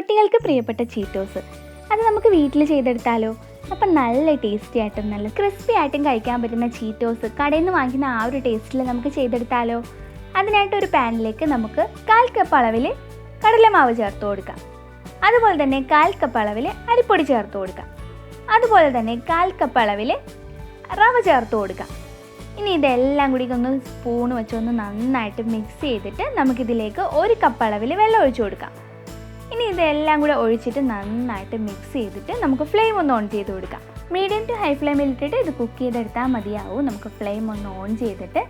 കുട്ടികൾക്ക് പ്രിയപ്പെട്ട ചീറ്റോസ് അത് നമുക്ക് വീട്ടിൽ ചെയ്തെടുത്താലോ? അപ്പം നല്ല ടേസ്റ്റി ആയിട്ടും നല്ല ക്രിസ്പി ആയിട്ടും കഴിക്കാൻ പറ്റുന്ന ചീറ്റോസ് കടയിൽ നിന്ന് വാങ്ങിക്കുന്ന ആ ഒരു ടേസ്റ്റിൽ നമുക്ക് ചെയ്തെടുത്താലോ? അതിനായിട്ട് ഒരു പാനിലേക്ക് നമുക്ക് 1/4 കപ്പ് അളവിൽ കടലമാവ് ചേർത്ത് കൊടുക്കാം. അതുപോലെ തന്നെ 1/4 കപ്പ് അളവിൽ അരിപ്പൊടി ചേർത്ത് കൊടുക്കാം. അതുപോലെ തന്നെ 1/4 കപ്പ് അളവിൽ റവ ചേർത്ത് കൊടുക്കാം. ഇനി ഇതെല്ലാം കൂടി ഒന്ന് സ്പൂൺ വെച്ചൊന്ന് നന്നായിട്ട് മിക്സ് ചെയ്തിട്ട് നമുക്കിതിലേക്ക് 1 കപ്പ് അളവിൽ വെള്ളം ഒഴിച്ചു കൊടുക്കാം. ഇനി ഇതെല്ലാം കൂടെ ഒഴിച്ചിട്ട് നന്നായിട്ട് മിക്സ് ചെയ്തിട്ട് നമുക്ക് ഫ്ലെയിം ഒന്ന് ഓൺ ചെയ്ത് കൊടുക്കാം. മീഡിയം ടു ഹൈ ഫ്ലെയിമിൽ ഇട്ടിട്ട് ഇത് കുക്ക് ചെയ്തെടുത്താൽ മതിയാവും. നമുക്ക് ഫ്ലെയിം ഒന്ന് ഓൺ ചെയ്തിട്ട്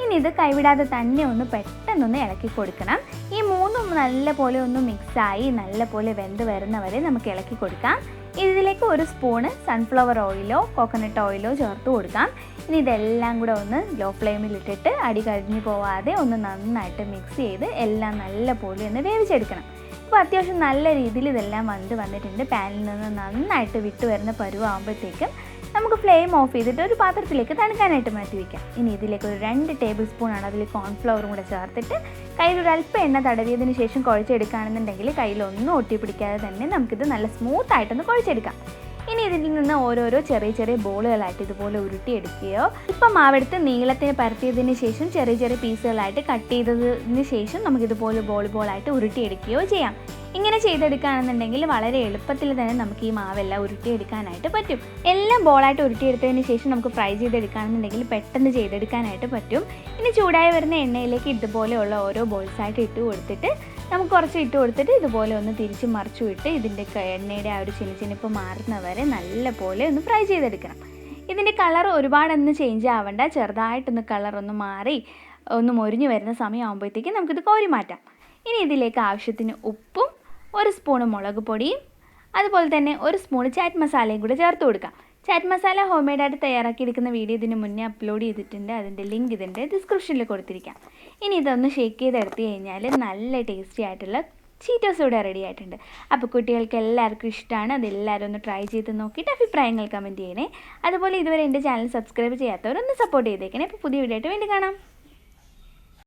ഇനി ഇത് കൈവിടാതെ തന്നെ ഒന്ന് പെട്ടെന്നൊന്ന് ഇളക്കി കൊടുക്കണം. ഈ മൂന്നും നല്ല പോലെ ഒന്ന് മിക്സായി നല്ല പോലെ വെന്ത് വരുന്നവരെ നമുക്ക് ഇളക്കി കൊടുക്കാം. ഇതിലേക്ക് 1 സ്പൂണ് സൺഫ്ലവർ ഓയിലോ കോക്കനട്ട് ഓയിലോ ചേർത്ത് കൊടുക്കാം. ഇനി ഇതെല്ലാം കൂടെ ഒന്ന് ലോ ഫ്ലെയിമിൽ ഇട്ടിട്ട് അടി കരിഞ്ഞു പോവാതെ ഒന്ന് നന്നായിട്ട് മിക്സ് ചെയ്ത് എല്ലാം നല്ല പോലെ ഒന്ന് വേവിച്ചെടുക്കണം. അപ്പോൾ അത്യാവശ്യം നല്ല രീതിയിൽ ഇതെല്ലാം വന്നിട്ടുണ്ട്. പാനിൽ നിന്ന് നന്നായിട്ട് വിട്ട് വരുന്ന പരുവാകുമ്പോഴത്തേക്കും നമുക്ക് ഫ്ലെയിം ഓഫ് ചെയ്തിട്ട് ഒരു പാത്രത്തിലേക്ക് തണുക്കാനായിട്ട് മാറ്റി വയ്ക്കാം. ഇനി ഇതിലേക്ക് ഒരു 2 ടേബിൾ സ്പൂൺ അതിൽ കോൺഫ്ലവറും കൂടെ ചേർത്തിട്ട് കയ്യിൽ ഒരു അല്പം എണ്ണ തടവിയതിന് ശേഷം കുഴച്ചെടുക്കുകയാണെന്നുണ്ടെങ്കിൽ കയ്യിലൊന്നും ഒട്ടിപ്പിടിക്കാതെ തന്നെ നമുക്കിത് നല്ല സ്മൂത്തായിട്ടൊന്ന് കുഴച്ചെടുക്കാം. ഇനി ഇതിൽ നിന്ന് ഓരോരോ ചെറിയ ബോളുകളായിട്ട് ഇതുപോലെ ഉരുട്ടിയെടുക്കുകയോ ഇപ്പം മാവെടുത്ത് നീളത്തിന് പരത്തിയതിന് ശേഷം ചെറിയ പീസുകളായിട്ട് കട്ട് ചെയ്തതിന് ശേഷം നമുക്കിതുപോലെ ബോളായിട്ട് ഉരുട്ടിയെടുക്കുകയോ ചെയ്യാം. ഇങ്ങനെ ചെയ്തെടുക്കുകയാണെന്നുണ്ടെങ്കിൽ വളരെ എളുപ്പത്തിൽ തന്നെ നമുക്ക് ഈ മാവെല്ലാം ഉരുട്ടിയെടുക്കാനായിട്ട് പറ്റും. എല്ലാം ബോളായിട്ട് ഉരുട്ടിയെടുത്തതിന് ശേഷം നമുക്ക് ഫ്രൈ ചെയ്തെടുക്കുകയാണെന്നുണ്ടെങ്കിൽ പെട്ടെന്ന് ചെയ്തെടുക്കാനായിട്ട് പറ്റും. ഇനി ചൂടായി വരുന്ന എണ്ണയിലേക്ക് ഇതുപോലെയുള്ള ഓരോ ബോൾസായിട്ട് ഇട്ട് കൊടുത്തിട്ട് നമുക്ക് കുറച്ച് ഇട്ട് കൊടുത്തിട്ട് ഇതുപോലെ ഒന്ന് തിരിച്ച് മറിച്ചു വിട്ട് ഇതിൻ്റെ എണ്ണയുടെ ആ ഒരു ചിനിപ്പ് മാറുന്നവരെ നല്ല പോലെ ഒന്ന് ഫ്രൈ ചെയ്തെടുക്കണം. ഇതിൻ്റെ കളർ ഒരുപാടൊന്നും ചേഞ്ച് ആവണ്ട, ചെറുതായിട്ടൊന്ന് കളറൊന്ന് മാറി ഒന്ന് മൊരിഞ്ഞ് വരുന്ന സമയമാകുമ്പോഴത്തേക്കും നമുക്കിത് കോരി മാറ്റാം. ഇനി ഇതിലേക്ക് ആവശ്യത്തിന് ഉപ്പും 1 സ്പൂണ് മുളക് പൊടിയും അതുപോലെ തന്നെ 1 സ്പൂണ് ചാറ്റ് മസാലയും കൂടെ ചേർത്ത് കൊടുക്കാം. ചാറ്റ് മസാല ഹോം മെയ്ഡായിട്ട് തയ്യാറാക്കിയെടുക്കുന്ന വീഡിയോ ഇതിന് മുന്നേ അപ്ലോഡ് ചെയ്തിട്ടുണ്ട്. അതിൻ്റെ ലിങ്ക് ഇതിൻ്റെ ഡിസ്ക്രിപ്ഷനിൽ കൊടുത്തിരിക്കാം. ഇനി ഇതൊന്ന് ഷേക്ക് ചെയ്തെടുത്ത് കഴിഞ്ഞാൽ നല്ല ടേസ്റ്റി ആയിട്ടുള്ള ചീറ്റോസ് ഇവിടെ റെഡി ആയിട്ടുണ്ട്. അപ്പോൾ കുട്ടികൾക്ക് എല്ലാവർക്കും ഇഷ്ടമാണ്. അതെല്ലാവരും ഒന്ന് ട്രൈ ചെയ്ത് നോക്കിയിട്ട് അഭിപ്രായങ്ങൾ കമൻറ്റ് ചെയ്യണേ. അതുപോലെ ഇതുവരെ എൻ്റെ ചാനൽ സബ്സ്ക്രൈബ് ചെയ്യാത്തവരൊന്ന് സപ്പോർട്ട് ചെയ്തേക്കണേ. അപ്പോൾ പുതിയ വീഡിയോ ആയിട്ട് വീണ്ടും കാണാം.